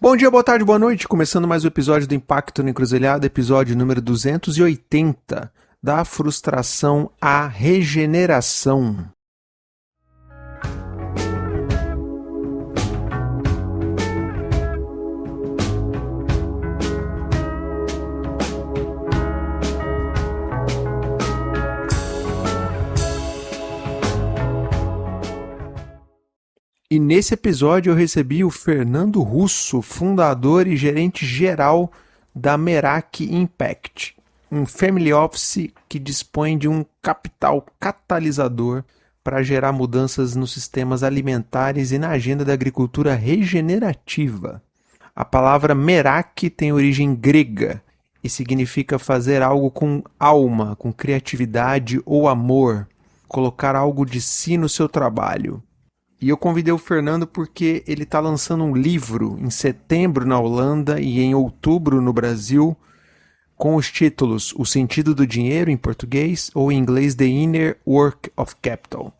Bom dia, boa tarde, boa noite. Começando mais um episódio do Impacto na Encruzilhada, episódio número 280, da frustração à regeneração. E nesse episódio eu recebi o Fernando Russo, fundador e gerente geral da Merak Impact, um family office que dispõe de um capital catalisador para gerar mudanças nos sistemas alimentares e na agenda da agricultura regenerativa. A palavra Merak tem origem grega e significa fazer algo com alma, com criatividade ou amor, colocar algo de si no seu trabalho. E eu convidei o Fernando porque ele está lançando um livro em setembro na Holanda e em outubro no Brasil, com os títulos O Sentido do Dinheiro, em português, ou em inglês The Inner Work of Capital.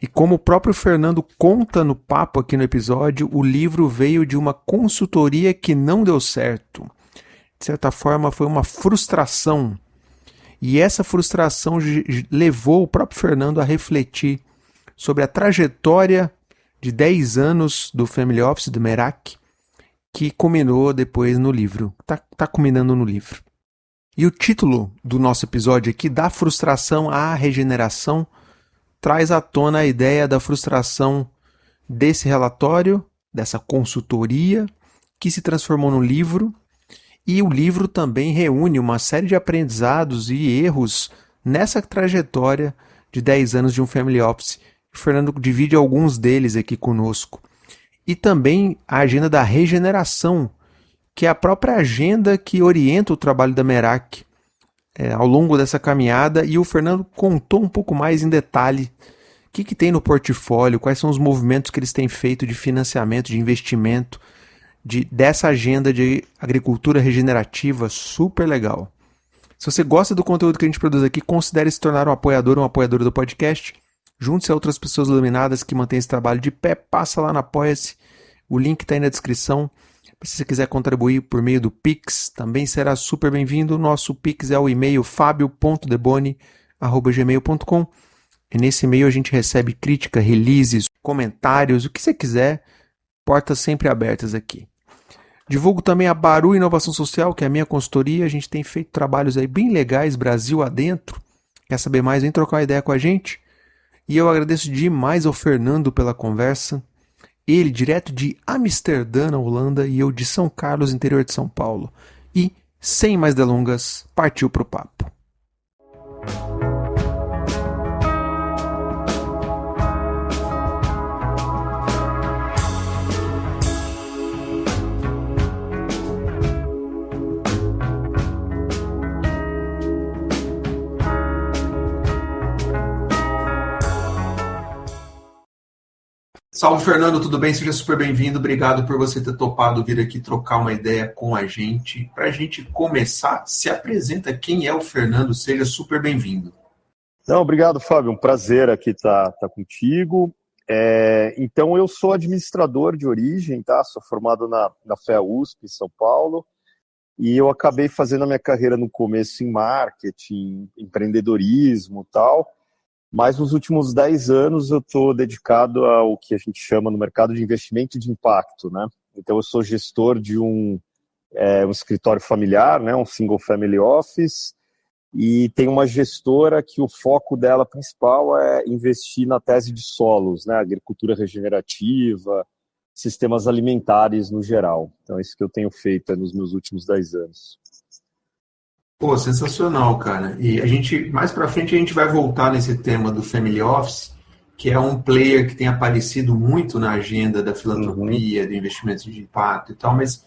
E como o próprio Fernando conta no papo aqui no episódio, o livro veio de uma consultoria que não deu certo. De certa forma, foi uma frustração. E essa frustração levou o próprio Fernando a refletir sobre a trajetória de 10 anos do Family Office, do Merak, que culminou depois no livro. Tá culminando no livro. E o título do nosso episódio aqui, Da Frustração à Regeneração, traz à tona a ideia da frustração desse relatório, dessa consultoria, que se transformou no livro. E o livro também reúne uma série de aprendizados e erros nessa trajetória de 10 anos de um Family Office. O Fernando divide alguns deles aqui conosco. E também a agenda da regeneração, que é a própria agenda que orienta o trabalho da Merak ao longo dessa caminhada. E o Fernando contou um pouco mais em detalhe o que tem no portfólio, quais são os movimentos que eles têm feito de financiamento, de investimento, dessa agenda de agricultura regenerativa super legal. Se você gosta do conteúdo que a gente produz aqui, considere se tornar um apoiador ou uma apoiadora do podcast. Junte-se a outras pessoas iluminadas que mantêm esse trabalho de pé, passa lá na Apoia-se, o link está aí na descrição. Se você quiser contribuir por meio do Pix, também será super bem-vindo. O nosso Pix é o e-mail fabio.deboni@gmail.com. E nesse e-mail a gente recebe crítica, releases, comentários, o que você quiser, portas sempre abertas aqui. Divulgo também a Baru Inovação Social, que é a minha consultoria. A gente tem feito trabalhos aí bem legais, Brasil adentro. Quer saber mais? Vem trocar uma ideia com a gente. E eu agradeço demais ao Fernando pela conversa. Ele, direto de Amsterdã, na Holanda, e eu de São Carlos, interior de São Paulo. E, sem mais delongas, partiu pro papo. Salve, Fernando, tudo bem? Seja super bem-vindo. Obrigado por você ter topado vir aqui trocar uma ideia com a gente. Para a gente começar, se apresenta quem é o Fernando. Seja super bem-vindo. Não, obrigado, Fábio. Um prazer aqui estar contigo. Então, eu sou administrador de origem, tá? Sou formado na FEA-USP, em São Paulo. E eu acabei fazendo a minha carreira no começo em marketing, empreendedorismo e tal. Mas nos últimos 10 anos eu estou dedicado ao que a gente chama no mercado de investimento de impacto, né? Então eu sou gestor de um escritório familiar, né? Um single family office, e tem uma gestora que o foco dela principal é investir na tese de solos, né? Agricultura regenerativa, sistemas alimentares no geral. Então é isso que eu tenho feito nos meus últimos 10 anos. Pô, sensacional, cara. E mais pra frente a gente vai voltar nesse tema do Family Office, que é um player que tem aparecido muito na agenda da filantropia, do investimento de impacto e tal, mas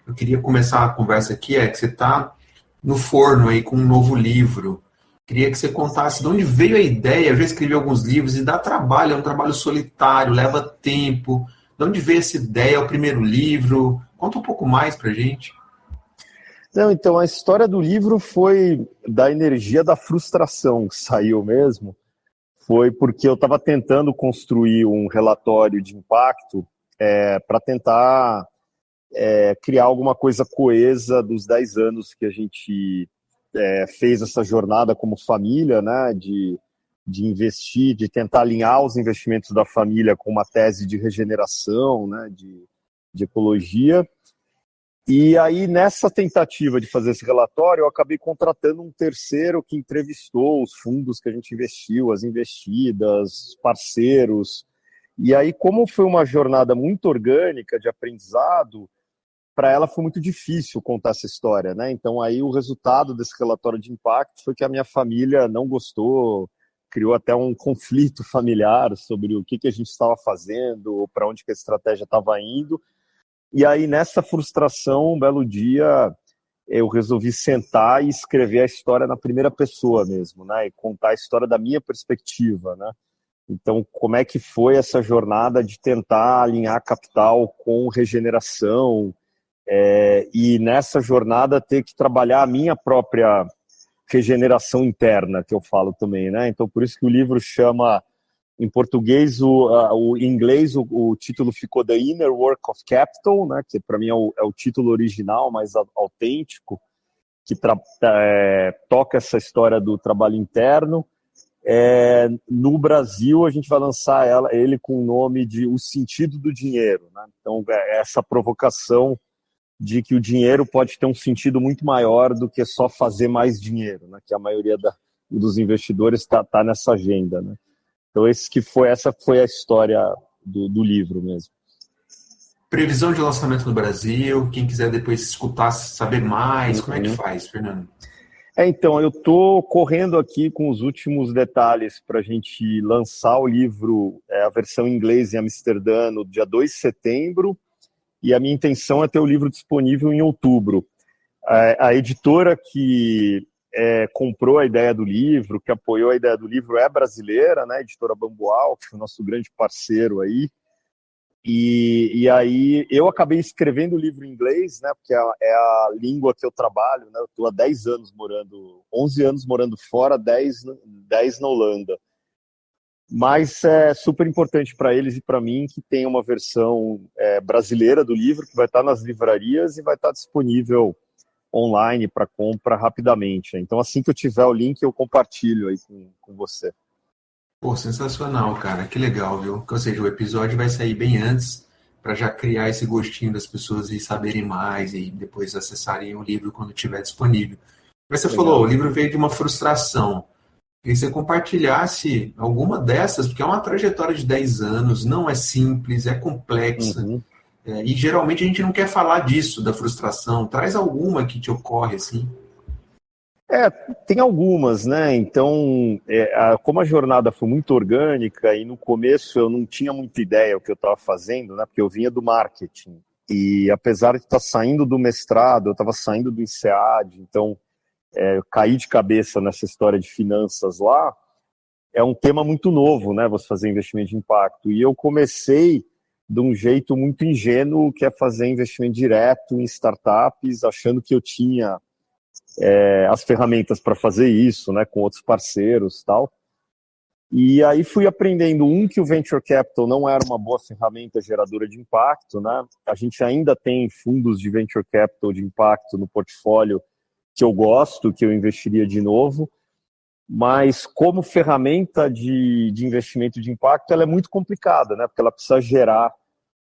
eu queria começar a conversa aqui, que você está no forno aí com um novo livro. Queria que você contasse de onde veio a ideia. Eu já escrevi alguns livros e dá trabalho, é um trabalho solitário, leva tempo. De onde veio essa ideia, é o primeiro livro? Conta um pouco mais pra gente. Não, então a história do livro foi da energia da frustração que saiu mesmo. Foi porque eu estava tentando construir um relatório de impacto para tentar criar alguma coisa coesa dos 10 anos que a gente fez essa jornada como família, né, de investir, de tentar alinhar os investimentos da família com uma tese de regeneração, né, de ecologia. E aí, nessa tentativa de fazer esse relatório, eu acabei contratando um terceiro que entrevistou os fundos que a gente investiu, as investidas, os parceiros. E aí, como foi uma jornada muito orgânica de aprendizado, para ela foi muito difícil contar essa história, né? Então, aí o resultado desse relatório de impacto foi que a minha família não gostou, criou até um conflito familiar sobre o que a gente estava fazendo, para onde que a estratégia estava indo. E aí, nessa frustração, um belo dia, eu resolvi sentar e escrever a história na primeira pessoa mesmo, né? E contar a história da minha perspectiva, né? Então, como é que foi essa jornada de tentar alinhar capital com regeneração, e nessa jornada ter que trabalhar a minha própria regeneração interna, que eu falo também, né? Então, por isso que o livro chama... Em português, em inglês, o título ficou The Inner Work of Capital, né, que para mim é o título original, mais autêntico, que toca essa história do trabalho interno. No Brasil, a gente vai lançar ele com o nome de O Sentido do Dinheiro. Né? Então, essa provocação de que o dinheiro pode ter um sentido muito maior do que só fazer mais dinheiro, né? Que a maioria dos investidores está nessa agenda, né? Então, essa foi a história do livro mesmo. Previsão de lançamento no Brasil, quem quiser depois escutar, saber mais, como é que faz, Fernando? Então, eu estou correndo aqui com os últimos detalhes para a gente lançar o livro, a versão em inglês em Amsterdã, no dia 2 de setembro, e a minha intenção é ter o livro disponível em outubro. A editora que comprou a ideia do livro, que apoiou a ideia do livro, é brasileira, né? A editora Bambual, que foi o nosso grande parceiro aí. E aí eu acabei escrevendo o livro em inglês, né? Porque é a língua que eu trabalho, né? Eu estou há 10 anos 11 anos morando fora, 10 na Holanda. Mas é super importante para eles e para mim que tenha uma versão brasileira do livro, que vai estar nas livrarias e vai estar disponível online para compra rapidamente. Então, assim que eu tiver o link, eu compartilho aí com você. Pô, sensacional, cara. Que legal, viu? Ou seja, o episódio vai sair bem antes para já criar esse gostinho das pessoas e saberem mais e depois acessarem o livro quando estiver disponível. Mas você falou, o livro veio de uma frustração. Queria que você compartilhasse alguma dessas, porque é uma trajetória de 10 anos, não é simples, é complexa. Uhum. E geralmente a gente não quer falar disso, da frustração. Traz alguma que te ocorre, assim. Tem algumas, né? Então, como a jornada foi muito orgânica e no começo eu não tinha muita ideia o que eu estava fazendo, né? Porque eu vinha do marketing. E apesar de estar saindo do mestrado, eu estava saindo do INSEAD, então eu caí de cabeça nessa história de finanças lá. É um tema muito novo, né? Você fazer investimento de impacto. E eu comecei de um jeito muito ingênuo, que é fazer investimento direto em startups, achando que eu tinha as ferramentas para fazer isso, né? Com outros parceiros e tal. E aí fui aprendendo, que o Venture Capital não era uma boa ferramenta geradora de impacto, né? A gente ainda tem fundos de Venture Capital de impacto no portfólio que eu gosto, que eu investiria de novo, mas como ferramenta de investimento de impacto, ela é muito complicada, né? Porque ela precisa gerar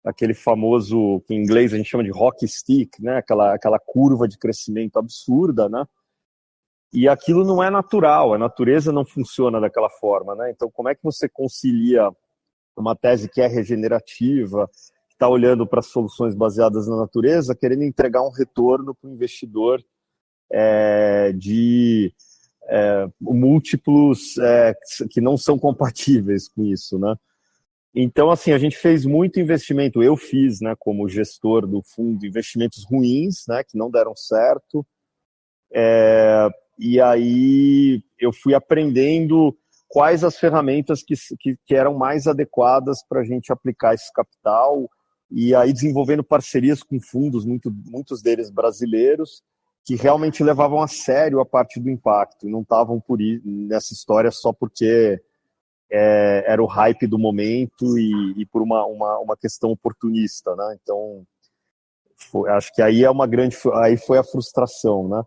aquele famoso, que em inglês a gente chama de hockey stick, né? Aquela curva de crescimento absurda, né? E aquilo não é natural, a natureza não funciona daquela forma, né? Então, como é que você concilia uma tese que é regenerativa, que está olhando para soluções baseadas na natureza, querendo entregar um retorno para o investidor de múltiplos que não são compatíveis com isso, né? Então, assim, a gente fez muito investimento, eu fiz, né, como gestor do fundo, investimentos ruins, né, que não deram certo, e aí eu fui aprendendo quais as ferramentas que eram mais adequadas para a gente aplicar esse capital, e aí desenvolvendo parcerias com fundos, muitos deles brasileiros, que realmente levavam a sério a parte do impacto, e não estavam nessa história só porque era o hype do momento e por uma questão oportunista, né? Então, Acho que aí aí foi a frustração, né?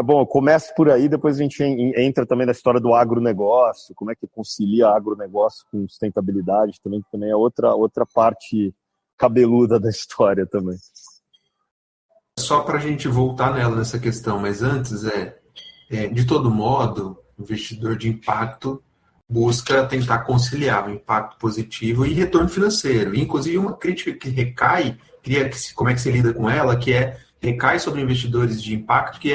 Bom, eu começo por aí, depois a gente entra também na história do agronegócio, como é que concilia agronegócio com sustentabilidade também, que também é outra parte cabeluda da história também. Só para a gente voltar nessa questão, mas antes, de todo modo, o investidor de impacto busca tentar conciliar o impacto positivo e retorno financeiro. E, inclusive, uma crítica que recai, como é que se lida com ela, recai sobre investidores de impacto, que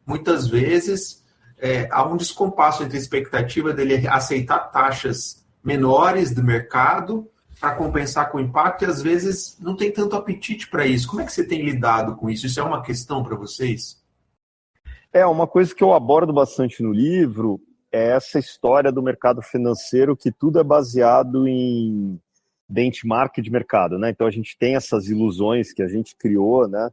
muitas vezes, há um descompasso entre a expectativa dele aceitar taxas menores do mercado para compensar com o impacto, e às vezes não tem tanto apetite para isso. Como é que você tem lidado com isso? Isso é uma questão para vocês? Uma coisa que eu abordo bastante no livro é essa história do mercado financeiro, que tudo é baseado em benchmark de mercado, né? Então a gente tem essas ilusões que a gente criou, né?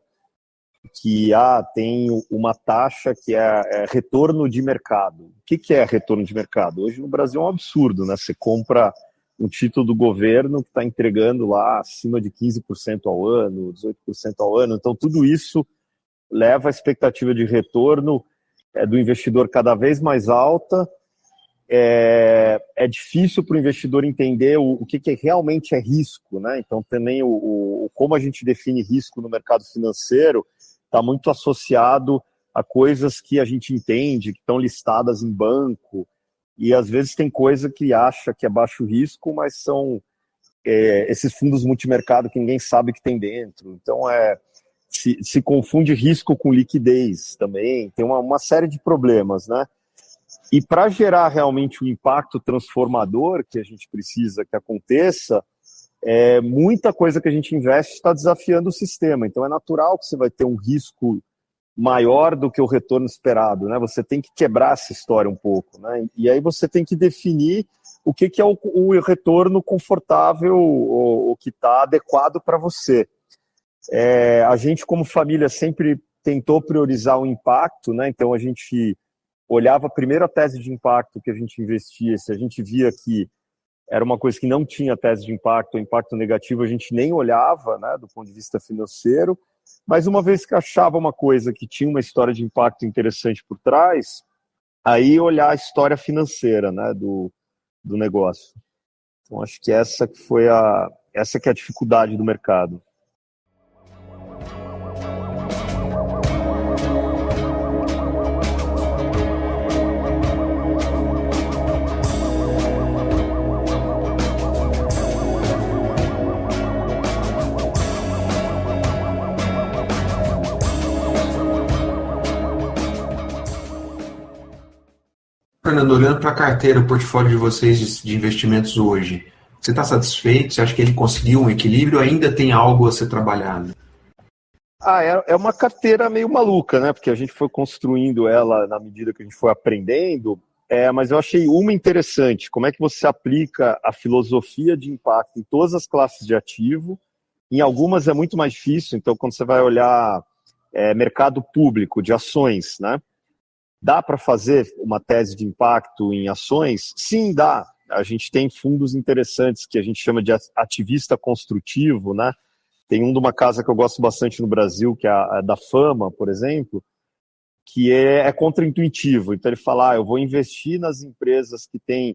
Que tem uma taxa que é retorno de mercado. O que é retorno de mercado? Hoje no Brasil é um absurdo, né? Você compra um título do governo que está entregando lá acima de 15% ao ano, 18% ao ano. Então tudo isso leva a expectativa de retorno do investidor cada vez mais alta. É difícil para o investidor entender o que realmente é risco, né? Então também como a gente define risco no mercado financeiro está muito associado a coisas que a gente entende, que estão listadas em banco, e às vezes tem coisa que acha que é baixo risco, mas são esses fundos multimercado que ninguém sabe que tem dentro. Então se confunde risco com liquidez também, tem uma série de problemas, né? E para gerar realmente o impacto transformador que a gente precisa que aconteça, muita coisa que a gente investe está desafiando o sistema. Então é natural que você vai ter um risco maior do que o retorno esperado, né? Você tem que quebrar essa história um pouco, né? E aí você tem que definir o que é o retorno confortável, o que está adequado para você. A gente, como família, sempre tentou priorizar o impacto, né? Então a gente olhava primeiro a tese de impacto que a gente investia, se a gente via que era uma coisa que não tinha tese de impacto, ou impacto negativo, a gente nem olhava, né, do ponto de vista financeiro, mas uma vez que achava uma coisa que tinha uma história de impacto interessante por trás, aí olhar a história financeira, né, do negócio. Então acho que essa que é a dificuldade do mercado. Fernando, olhando para a carteira, o portfólio de vocês de investimentos hoje, você está satisfeito? Você acha que ele conseguiu um equilíbrio ou ainda tem algo a ser trabalhado? É uma carteira meio maluca, né? Porque a gente foi construindo ela na medida que a gente foi aprendendo, mas eu achei uma interessante. Como é que você aplica a filosofia de impacto em todas as classes de ativo? Em algumas é muito mais difícil, então quando você vai olhar mercado público de ações, né? Dá para fazer uma tese de impacto em ações? Sim, dá. A gente tem fundos interessantes que a gente chama de ativista construtivo, né? Tem um de uma casa que eu gosto bastante no Brasil, que é a da Fama, por exemplo, que é contraintuitivo. Então ele fala, eu vou investir nas empresas que têm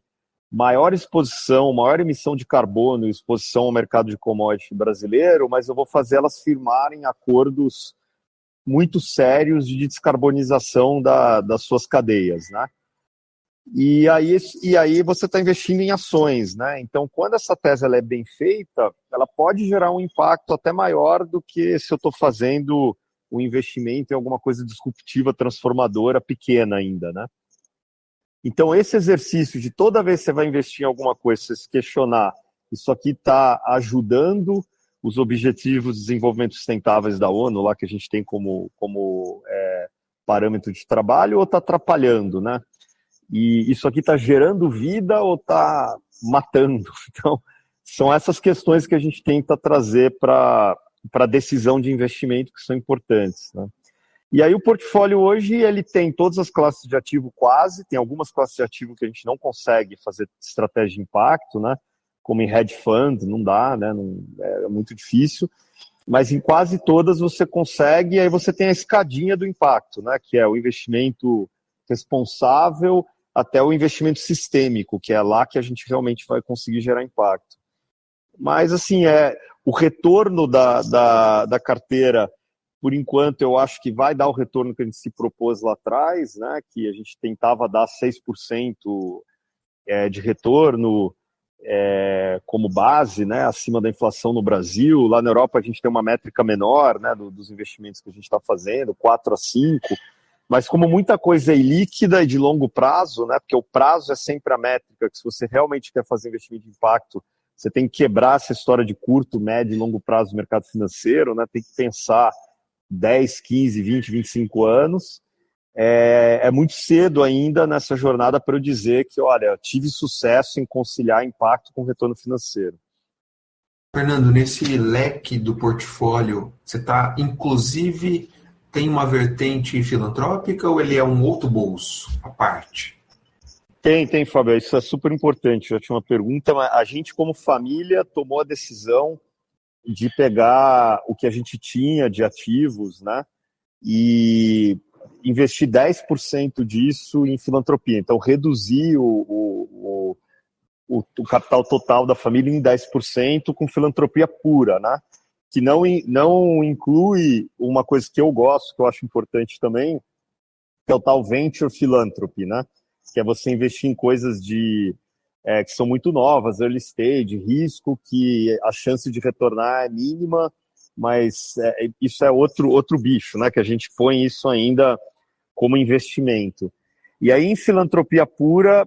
maior exposição, maior emissão de carbono e exposição ao mercado de commodity brasileiro, mas eu vou fazer elas firmarem acordos muito sérios de descarbonização das suas cadeias, né? E aí você está investindo em ações, né? Então, quando essa tese ela é bem feita, ela pode gerar um impacto até maior do que se eu estou fazendo um investimento em alguma coisa disruptiva, transformadora, pequena ainda, né? Então, esse exercício de toda vez que você vai investir em alguma coisa, você se questionar, isso aqui está ajudando os Objetivos de Desenvolvimento Sustentáveis da ONU, lá que a gente tem como parâmetro de trabalho, ou está atrapalhando, né? E isso aqui está gerando vida ou está matando? Então, são essas questões que a gente tenta trazer para a decisão de investimento que são importantes, né? E aí o portfólio hoje, ele tem todas as classes de ativo quase, tem algumas classes de ativo que a gente não consegue fazer estratégia de impacto, né? Como em hedge fund, não dá, né? É muito difícil. mas em quase todas você consegue, e aí você tem a escadinha do impacto, né, que é o investimento responsável até o investimento sistêmico, que é lá que a gente realmente vai conseguir gerar impacto. Mas, assim, o retorno da carteira, por enquanto, eu acho que vai dar o retorno que a gente se propôs lá atrás, né, que a gente tentava dar 6% de retorno como base, né, acima da inflação no Brasil. Lá na Europa a gente tem uma métrica menor, né, dos investimentos que a gente está fazendo, 4 a 5, mas como muita coisa é ilíquida e de longo prazo, né, porque o prazo é sempre a métrica, que se você realmente quer fazer investimento de impacto, você tem que quebrar essa história de curto, médio e longo prazo do mercado financeiro, né, tem que pensar 10, 15, 20, 25 anos. É muito cedo ainda nessa jornada para eu dizer que, olha, tive sucesso em conciliar impacto com retorno financeiro. Fernando, nesse leque do portfólio, você está, inclusive, tem uma vertente filantrópica ou ele é um outro bolso à parte? Tem, Fábio, isso é super importante. Já tinha uma pergunta, mas a gente, como família, tomou a decisão de pegar o que a gente tinha de ativos, né, e investir 10% disso em filantropia. Então, reduzir o capital total da família em 10% com filantropia pura, né? Que não inclui uma coisa que eu gosto, que eu acho importante também, que é o tal venture philanthropy, né? Que é você investir em coisas que são muito novas, early stage, risco, que a chance de retornar é mínima, mas isso é outro bicho, né? Que a gente põe isso ainda como investimento. E aí, em filantropia pura,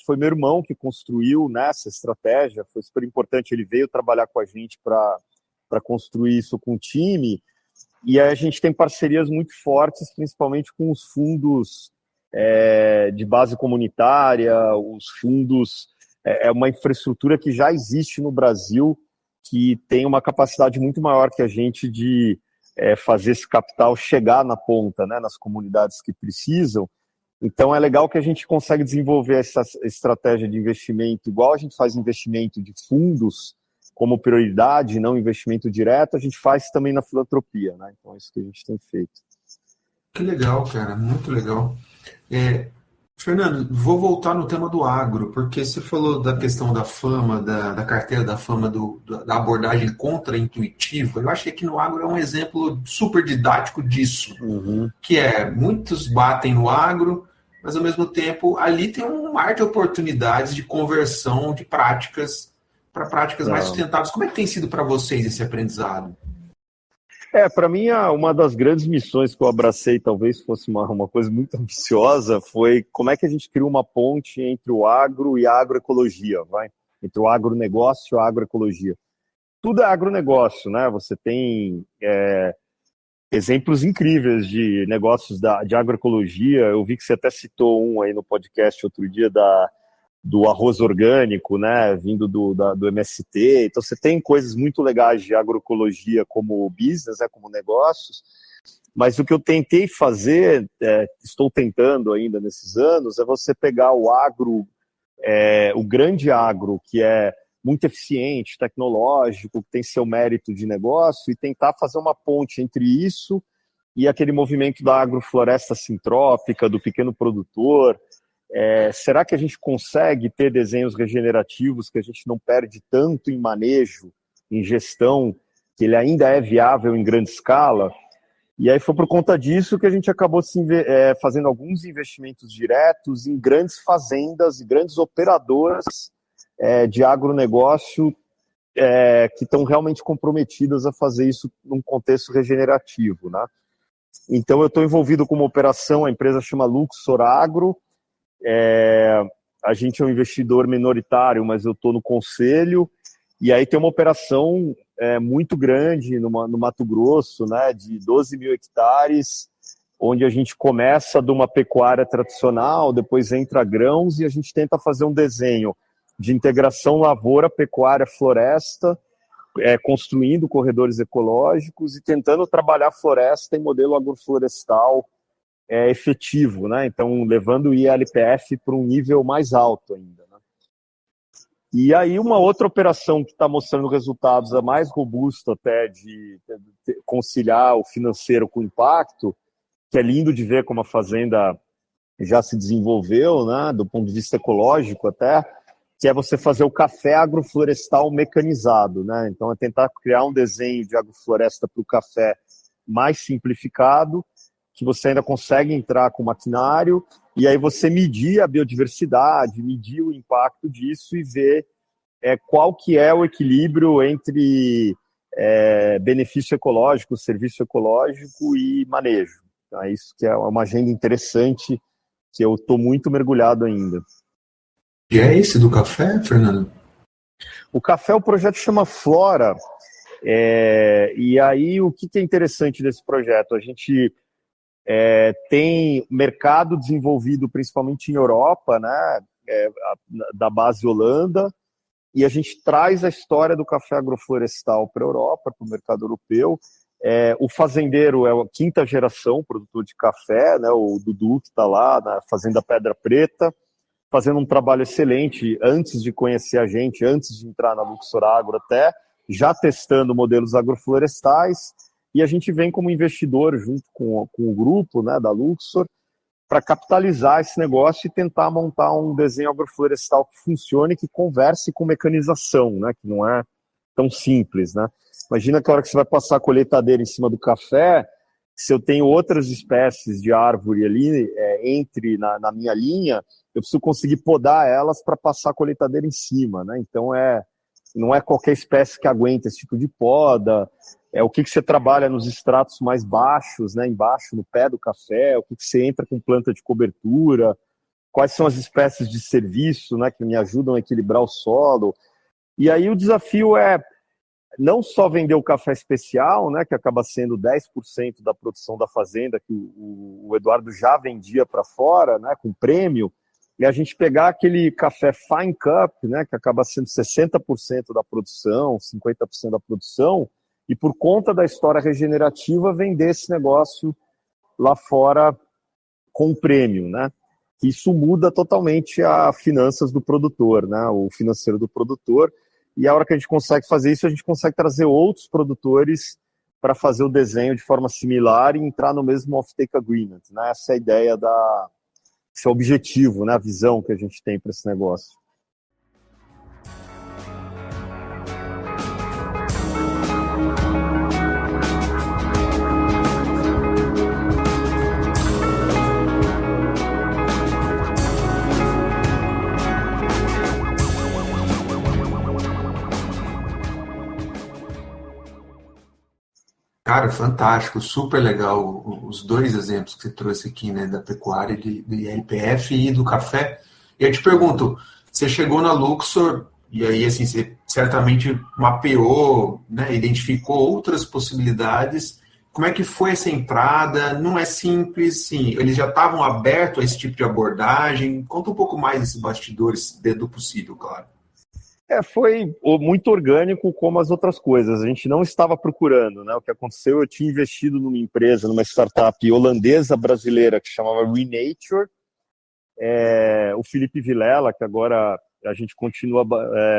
foi meu irmão que construiu nessa estratégia, foi super importante, ele veio trabalhar com a gente para construir isso com o time, e aí a gente tem parcerias muito fortes, principalmente com os fundos de base comunitária, os fundos, uma infraestrutura que já existe no Brasil, que tem uma capacidade muito maior que a gente de fazer esse capital chegar na ponta, né, nas comunidades que precisam. Então é legal que a gente consegue desenvolver essa estratégia de investimento, igual a gente faz investimento de fundos como prioridade, não investimento direto, a gente faz também na filantropia, né? Então é isso que a gente tem feito. Que legal, cara, muito legal. Fernando, vou voltar no tema do agro, porque você falou da questão da fama, da carteira da fama, da abordagem contra-intuitiva. Eu acho que aqui no agro é um exemplo super didático disso, que muitos batem no agro, mas ao mesmo tempo ali tem um mar de oportunidades de conversão de práticas para práticas mais sustentáveis. Como é que tem sido para vocês esse aprendizado? Para mim, uma das grandes missões que eu abracei, talvez fosse uma coisa muito ambiciosa, foi como é que a gente cria uma ponte entre o agro e a agroecologia, entre o agronegócio e a agroecologia. Tudo é agronegócio, né? Você tem exemplos incríveis de negócios de agroecologia. Eu vi que você até citou um aí no podcast outro dia do arroz orgânico, né, vindo do MST. Então você tem coisas muito legais de agroecologia como business, né, como negócios, mas o que eu tentei fazer, estou tentando ainda nesses anos, é você pegar o agro, o grande agro, que é muito eficiente, tecnológico, que tem seu mérito de negócio, e tentar fazer uma ponte entre isso e aquele movimento da agrofloresta sintrópica, do pequeno produtor. Será que a gente consegue ter desenhos regenerativos que a gente não perde tanto em manejo, em gestão, que ele ainda é viável em grande escala? E aí foi por conta disso que a gente acabou fazendo alguns investimentos diretos em grandes fazendas e grandes operadoras de agronegócio que estão realmente comprometidas a fazer isso num contexto regenerativo, né? Então eu estou envolvido com uma operação, a empresa chama Luxor Agro. A gente é um investidor minoritário, mas eu estou no conselho, e aí tem uma operação muito grande no Mato Grosso, né, de 12 mil hectares, onde a gente começa de uma pecuária tradicional, depois entra grãos, e a gente tenta fazer um desenho de integração lavoura, pecuária, floresta, construindo corredores ecológicos e tentando trabalhar a floresta em modelo agroflorestal efetivo, né? Então, levando o ILPF para um nível mais alto ainda, né? E aí uma outra operação que está mostrando resultados, a mais robusta até de conciliar o financeiro com o impacto, que é lindo de ver como a fazenda já se desenvolveu, né, do ponto de vista ecológico até, que é você fazer o café agroflorestal mecanizado, né? Então é tentar criar um desenho de agrofloresta para o café mais simplificado, que você ainda consegue entrar com maquinário, e aí você medir a biodiversidade, medir o impacto disso e ver qual que é o equilíbrio entre benefício ecológico, serviço ecológico e manejo. Então, é isso que é uma agenda interessante, que eu estou muito mergulhado ainda. E é esse do café, Fernando? O café, o projeto chama Flora, e aí o que é interessante desse projeto? A gente tem mercado desenvolvido principalmente em Europa, né, da base Holanda, e a gente traz a história do café agroflorestal para a Europa, para o mercado europeu. O fazendeiro é a quinta geração produtor de café, né, o Dudu, que está lá na Fazenda Pedra Preta, fazendo um trabalho excelente antes de conhecer a gente, antes de entrar na Luxor Agro até, já testando modelos agroflorestais, e a gente vem como investidor junto com o grupo, né, da Luxor, para capitalizar esse negócio e tentar montar um desenho agroflorestal que funcione, que converse com mecanização, né, que não é tão simples, né? Imagina que a hora que você vai passar a colheitadeira em cima do café, se eu tenho outras espécies de árvore ali na minha linha, eu preciso conseguir podar elas para passar a colheitadeira em cima, né? Então não é qualquer espécie que aguenta esse tipo de poda. O que você trabalha nos estratos mais baixos, né? Embaixo, no pé do café, o que você entra com planta de cobertura, quais são as espécies de serviço, né, que me ajudam a equilibrar o solo. E aí o desafio é não só vender o café especial, né, que acaba sendo 10% da produção da fazenda, que o Eduardo já vendia para fora, né, com prêmio, e a gente pegar aquele café fine cup, né, que acaba sendo 60% da produção, 50% da produção, e por conta da história regenerativa, vender esse negócio lá fora com prêmio, né? Isso muda totalmente as finanças do produtor, né, o financeiro do produtor. E a hora que a gente consegue fazer isso, a gente consegue trazer outros produtores para fazer o desenho de forma similar e entrar no mesmo off-take agreement, né? Essa é a ideia esse é o objetivo, né? A visão que a gente tem para esse negócio. Cara, fantástico, super legal os dois exemplos que você trouxe aqui, né, da pecuária de LPF e do café. E eu te pergunto, você chegou na Luxor e aí, assim, você certamente mapeou, né, identificou outras possibilidades. Como é que foi essa entrada? Não é simples, sim. Eles já estavam abertos a esse tipo de abordagem? Conta um pouco mais desses bastidores dentro do possível, claro. Foi muito orgânico como as outras coisas. A gente não estava procurando, né? O que aconteceu, eu tinha investido numa empresa, numa startup holandesa brasileira que chamava Renature. O Felipe Vilela, que agora a gente continua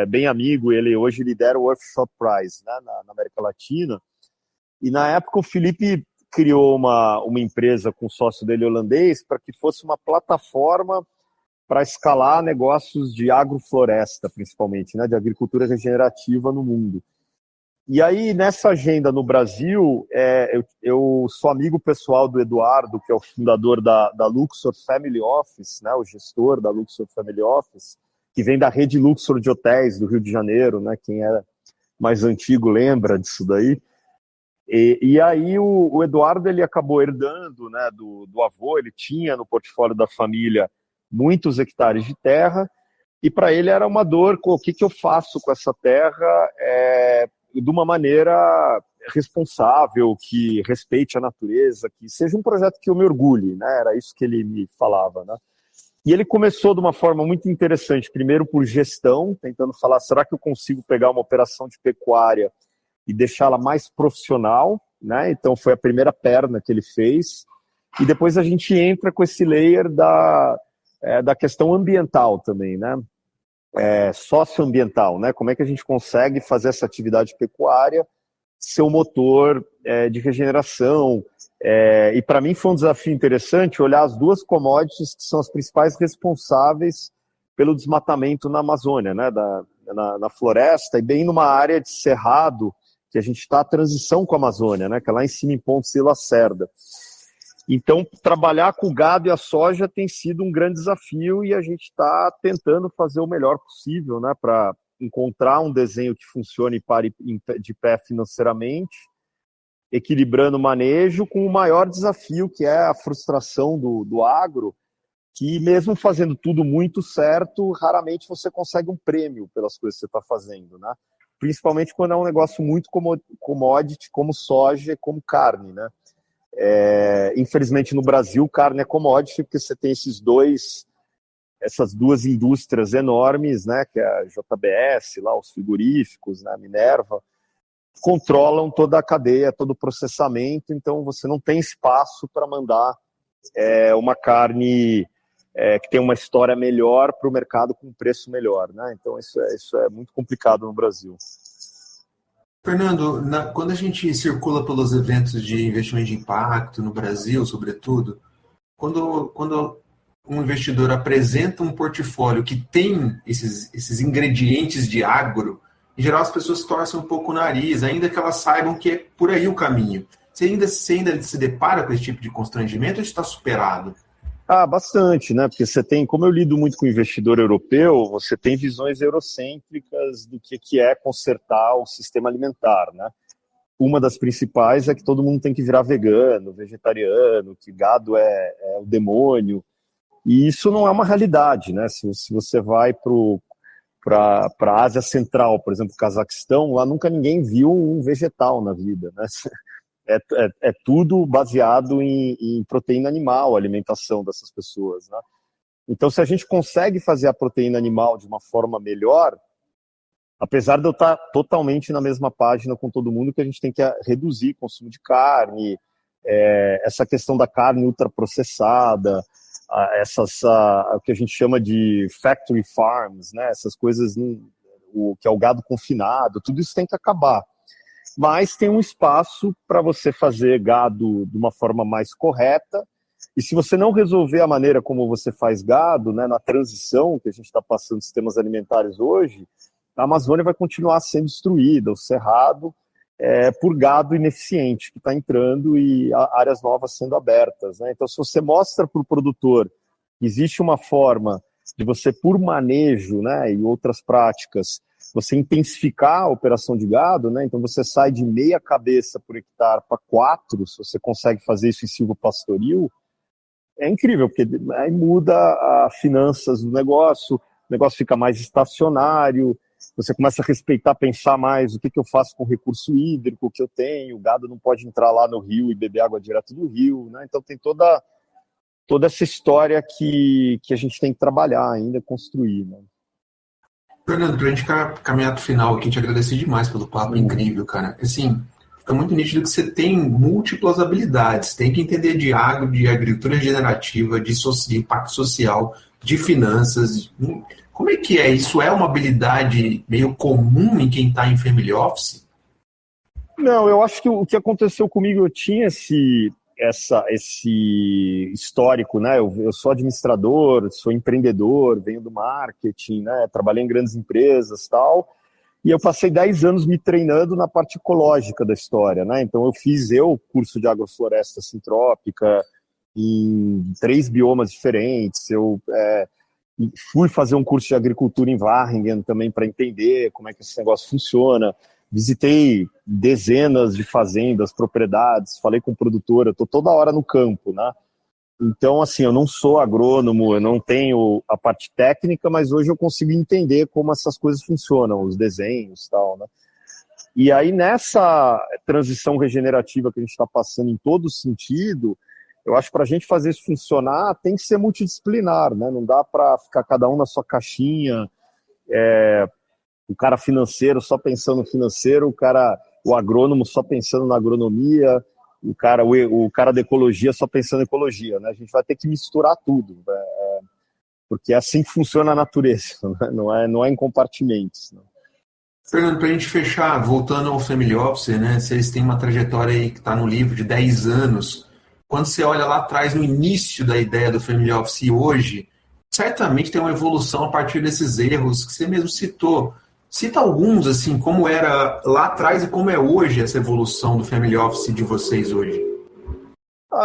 bem amigo, ele hoje lidera o Earthshot Prize, né, na América Latina. E na época o Felipe criou uma empresa com o sócio dele holandês para que fosse uma plataforma para escalar negócios de agrofloresta, principalmente, né, de agricultura regenerativa no mundo. E aí, nessa agenda no Brasil, eu sou amigo pessoal do Eduardo, que é o fundador da Luxor Family Office, né, o gestor da Luxor Family Office, que vem da rede Luxor de hotéis do Rio de Janeiro, né, quem é mais antigo lembra disso daí. E aí o Eduardo ele acabou herdando, né, do avô, ele tinha no portfólio da família muitos hectares de terra, e para ele era uma dor, o que eu faço com essa terra de uma maneira responsável, que respeite a natureza, que seja um projeto que eu me orgulhe, né? Era isso que ele me falava, né? E ele começou de uma forma muito interessante, primeiro por gestão, tentando falar, será que eu consigo pegar uma operação de pecuária e deixá-la mais profissional, né? Então foi a primeira perna que ele fez, e depois a gente entra com esse layer da questão ambiental também, né? socioambiental, né? Como é que a gente consegue fazer essa atividade pecuária ser um motor de regeneração? E para mim foi um desafio interessante olhar as duas commodities que são as principais responsáveis pelo desmatamento na Amazônia, né? Na floresta, e bem numa área de cerrado que a gente está a transição com a Amazônia, né? Que é lá em cima em Pontes de Lacerda. Então, trabalhar com o gado e a soja tem sido um grande desafio e a gente está tentando fazer o melhor possível, né, para encontrar um desenho que funcione e pare de pé financeiramente, equilibrando o manejo com o maior desafio, que é a frustração do agro, que mesmo fazendo tudo muito certo, raramente você consegue um prêmio pelas coisas que você está fazendo, né? Principalmente quando é um negócio muito commodity, como soja, como carne, né? Infelizmente no Brasil carne é commodity porque você tem essas duas indústrias enormes, né, que é a JBS, lá os frigoríficos, né, a Minerva, controlam toda a cadeia, todo o processamento, então você não tem espaço para mandar uma carne que tem uma história melhor para o mercado com um preço melhor, né? Então isso é muito complicado no Brasil. Fernando, quando a gente circula pelos eventos de investimento de impacto no Brasil, sobretudo, quando um investidor apresenta um portfólio que tem esses ingredientes de agro, em geral as pessoas torcem um pouco o nariz, ainda que elas saibam que é por aí o caminho. Você ainda se depara com esse tipo de constrangimento ou está superado? Bastante, né? Porque você tem, como eu lido muito com investidor europeu, você tem visões eurocêntricas do que é consertar o sistema alimentar, né? Uma das principais é que todo mundo tem que virar vegano, vegetariano, que gado é o demônio. E isso não é uma realidade, né? Se você vai para a Ásia Central, por exemplo, Cazaquistão, lá nunca ninguém viu um vegetal na vida, né? É tudo baseado em proteína animal, a alimentação dessas pessoas, né? Então, se a gente consegue fazer a proteína animal de uma forma melhor, apesar de eu estar totalmente na mesma página com todo mundo, que a gente tem que reduzir o consumo de carne, essa questão da carne ultraprocessada, o que a gente chama de factory farms, né? Essas coisas, que é o gado confinado, tudo isso tem que acabar. Mas tem um espaço para você fazer gado de uma forma mais correta, e se você não resolver a maneira como você faz gado, né, na transição que a gente está passando de sistemas alimentares hoje, a Amazônia vai continuar sendo destruída, o cerrado, por gado ineficiente que está entrando e áreas novas sendo abertas, né? Então, se você mostra para o produtor que existe uma forma de você, por manejo, né, e outras práticas, você intensificar a operação de gado, né? Então você sai de meia cabeça por hectare para 4, se você consegue fazer isso em silvopastoril, é incrível, porque aí muda as finanças do negócio, o negócio fica mais estacionário, você começa a respeitar, pensar mais o que eu faço com o recurso hídrico que eu tenho, o gado não pode entrar lá no rio e beber água direto do rio, né? Então tem toda essa história que a gente tem que trabalhar ainda, construir, né? Fernando, pra gente caminhar pro final aqui, te agradecer demais pelo papo incrível, cara. Assim, fica muito nítido que você tem múltiplas habilidades. Tem que entender de agro, de agricultura regenerativa, de impacto social, de finanças. Como é que é? Isso é uma habilidade meio comum em quem está em family office? Não, eu acho que o que aconteceu comigo, eu tinha esse histórico, né? Eu sou administrador, sou empreendedor, venho do marketing, né? Trabalhei em grandes empresas, tal. E eu passei 10 anos me treinando na parte ecológica da história, né? Então eu fiz curso de agrofloresta sintrópica em 3 biomas diferentes. Eu fui fazer um curso de agricultura em Wageningen também para entender como é que esse negócio funciona. Visitei dezenas de fazendas, propriedades, falei com o produtor, eu estou toda hora no campo, né? Então, assim, eu não sou agrônomo, eu não tenho a parte técnica, mas hoje eu consigo entender como essas coisas funcionam, os desenhos e tal, né? E aí, nessa transição regenerativa que a gente está passando em todo sentido, eu acho que para a gente fazer isso funcionar, tem que ser multidisciplinar, né? Não dá para ficar cada um na sua caixinha, o cara financeiro só pensando no financeiro, o agrônomo só pensando na agronomia, o cara da ecologia só pensando em ecologia, né? A gente vai ter que misturar tudo. porque é assim que funciona a natureza, né? Não é em compartimentos. Né? Fernando, para a gente fechar, voltando ao Family Office, né? Vocês têm uma trajetória aí que está no livro de 10 anos. Quando você olha lá atrás, no início da ideia do Family Office e hoje, certamente tem uma evolução a partir desses erros que você mesmo citou. Cita alguns, assim, como era lá atrás e como é hoje essa evolução do Family Office de vocês hoje.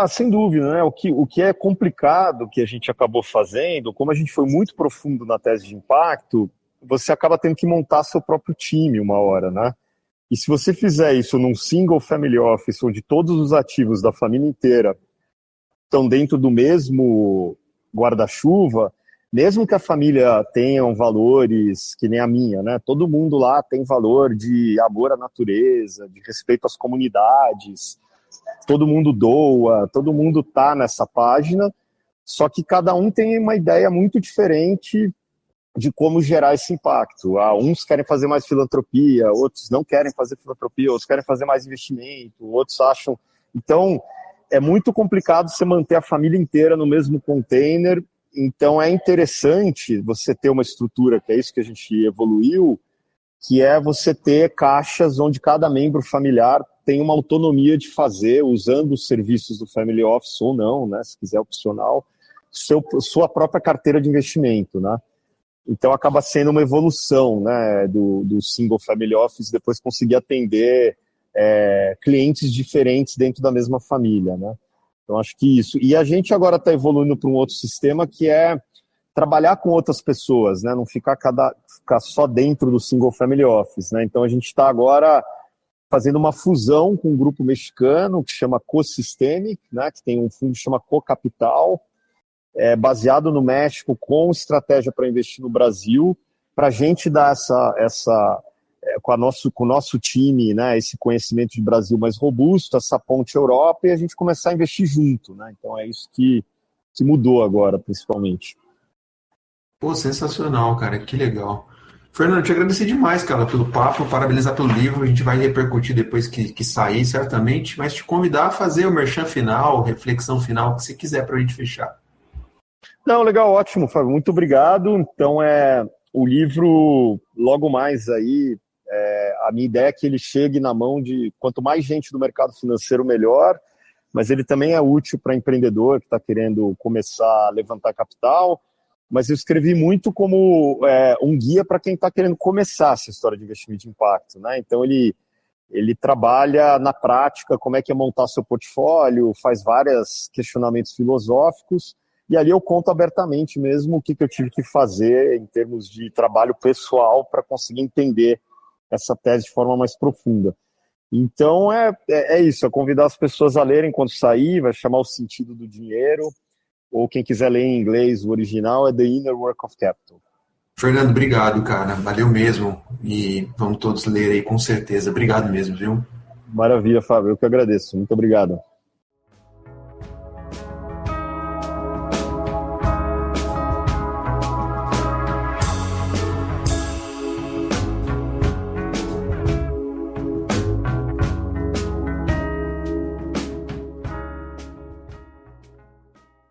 Sem dúvida, né? O que é complicado que a gente acabou fazendo, como a gente foi muito profundo na tese de impacto, você acaba tendo que montar seu próprio time uma hora, né? E se você fizer isso num single family office, onde todos os ativos da família inteira estão dentro do mesmo guarda-chuva, mesmo que a família tenha valores que nem a minha, né? Todo mundo lá tem valor de amor à natureza, de respeito às comunidades, todo mundo doa, todo mundo tá nessa página, só que cada um tem uma ideia muito diferente de como gerar esse impacto. Uns querem fazer mais filantropia, outros não querem fazer filantropia, outros querem fazer mais investimento, outros acham... Então, é muito complicado você manter a família inteira no mesmo container. Então, é interessante você ter uma estrutura, que é isso que a gente evoluiu, que é você ter caixas onde cada membro familiar tem uma autonomia de fazer, usando os serviços do Family Office ou não, né, se quiser opcional, sua própria carteira de investimento, né? Então acaba sendo uma evolução, né, do single family office, depois conseguir atender clientes diferentes dentro da mesma família, né? Então acho que isso. E a gente agora está evoluindo para um outro sistema que é trabalhar com outras pessoas, né? Não ficar só dentro do single family office, né? Então a gente está agora fazendo uma fusão com um grupo mexicano que chama CoSystemic, né? Que tem um fundo que chama CoCapital, baseado no México, com estratégia para investir no Brasil, para a gente dar com o nosso time, né, esse conhecimento de Brasil mais robusto, essa ponte Europa, e a gente começar a investir junto. Né? Então é isso que mudou agora, principalmente. Pô, sensacional, cara, que legal. Fernando, te agradecer demais, cara, pelo papo, parabenizar pelo livro, a gente vai repercutir depois que sair, certamente, mas te convidar a fazer o merchan final, reflexão final, o que você quiser para a gente fechar. Não, legal, ótimo, Fábio, muito obrigado. Então, o livro, logo mais aí, a minha ideia é que ele chegue na mão de quanto mais gente do mercado financeiro, melhor, mas ele também é útil para empreendedor que está querendo começar a levantar capital, mas eu escrevi muito como um guia para quem está querendo começar essa história de investimento de impacto, né? Então, ele trabalha na prática como é que é montar seu portfólio, faz vários questionamentos filosóficos, e ali eu conto abertamente mesmo o que eu tive que fazer em termos de trabalho pessoal para conseguir entender essa tese de forma mais profunda. Então, é isso, é convidar as pessoas a lerem quando sair, vai chamar O Sentido do Dinheiro, ou quem quiser ler em inglês, o original é The Inner Work of Capital. Fernando, obrigado, cara, valeu mesmo, e vamos todos ler aí com certeza. Obrigado mesmo, viu? Maravilha, Fábio, eu que agradeço, muito obrigado.